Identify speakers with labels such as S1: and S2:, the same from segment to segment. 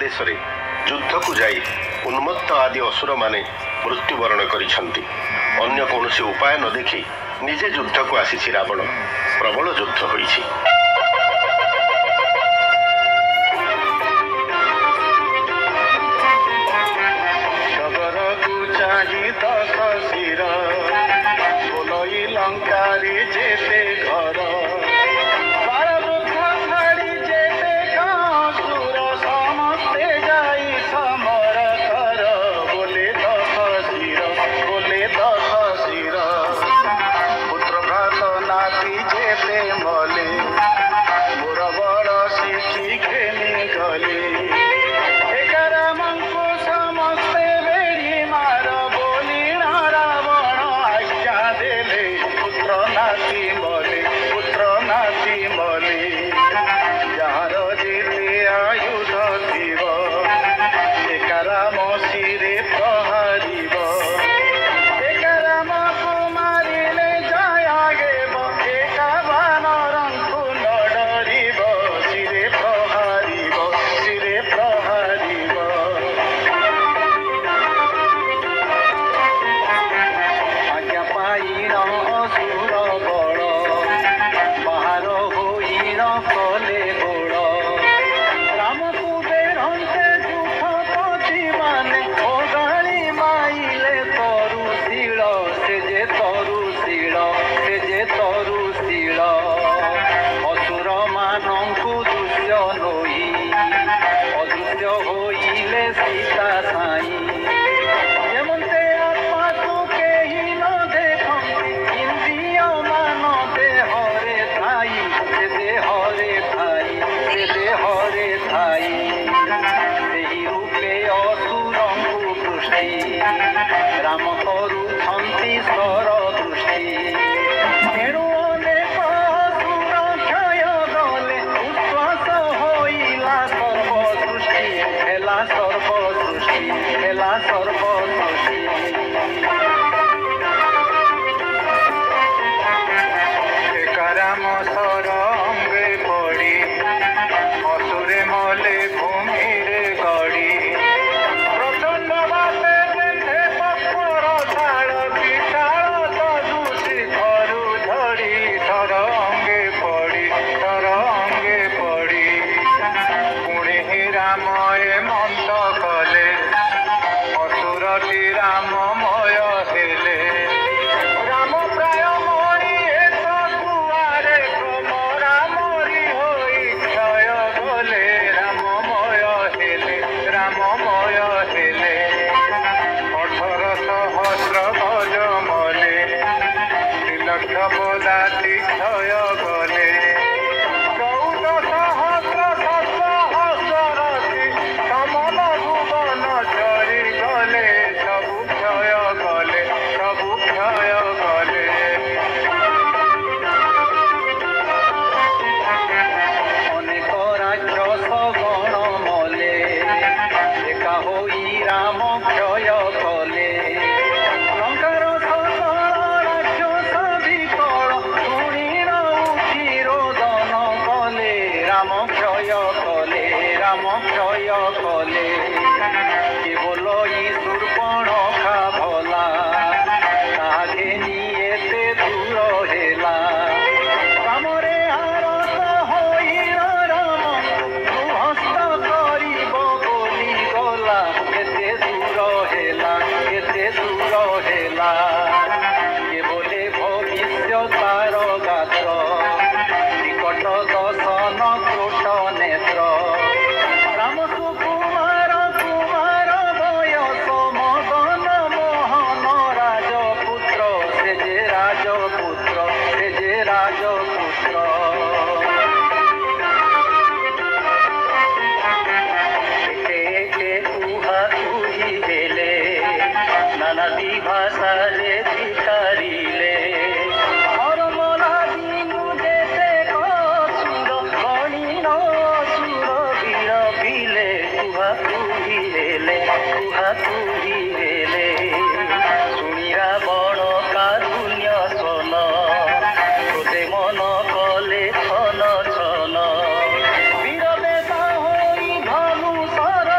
S1: आदेश युद्ध को जाई उन्मत्त आदि असुर माने मृत्युवरण करिछंती। अन्य कौनसी उपाय न देखी निजे युद्ध को आसी रावण प्रबल युद्ध होईछि।
S2: लंकारी जेते घर राम करू सर दृष्टि तेणु अनेक असुर क्षय गले उच्छ्वास होइला सर्वसृष्टि हेला सर्वसृष्टि हेला सर्वसृष्टि राम सर अंगे पड़ी असुरे मले भूमि रे गड़ी प्रचंड बाते देखे पपर झाड़ विशाल सदुषी घरु झड़ी सर अंगे पड़ी पुणे ही राम ए मंत कले असुरटी राममय हेले राम प्राय मरी कुआरे कमरा मरी होई क्षय गले राममय हेले 18 सहस्र गज मले 3 लक्ष पदाति क्षय गले 14 सहस्र सहस्रति समन भुवन चरी गले सबु क्षय गले अनेक राक्षस गण मले एका होई राम क्षय कले लंकार सकल राक्षस विकल शुणिर उठी रोदन कले राम क्षय कले केवल ई शूर्पणखा भला ताहे नियते दूर हेला रामरे आरत होई राम हस्त करिब बोली गला केते दूर हेला केवले भविष्य तार गात्र निकट दर्शन कोट नेत्र राम सुकुमार कुमार बयस मदन मोहन राजपुत्र से जे राजपुत्र एके उहा उही हेले नानादी भाषा रे भिखारिले हरमला दिनु देते कसुर गणिन सुर वीर बिले उहा उही हेले शुणिरा बड़ कारुण्य सन क्रोधे मन कले छन वीर बेदा होई धनुषर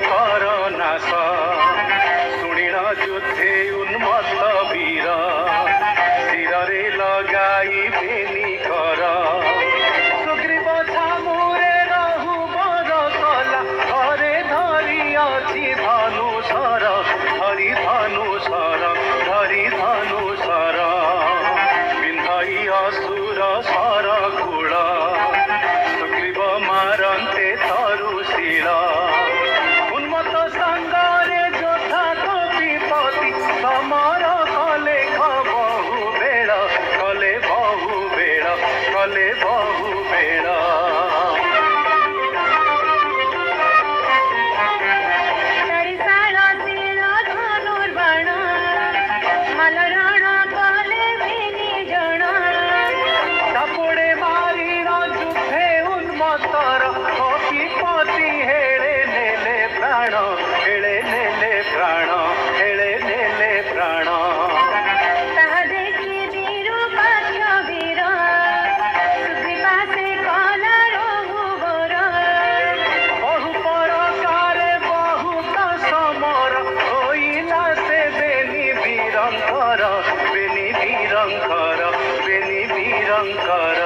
S2: कर नाश शुणिल युद्धे उन्मत्त वीर शिरे लगाई बेनी कर सुग्रीव छामुरे रहु बर कला घरे धरी अछि धनुषर धरी धनुषर धरी धनुषर बिंधाई असुर सर कूल सुग्रीव मारंते तरुशील उन्मत्त संगारे जोधा कपिपति समर कले बहु बेल कले बहु बेल कले बहु बेल चापुड़े मारी जुद्धे उन्मत्तर कपिपति हेले नेले प्राण हेले नेले प्राण हेले नेले प्राण बहु प्रकारे बहुत समर होइला से बेनी वीरंकर बेनी वीरंकर बेनी वीरंकर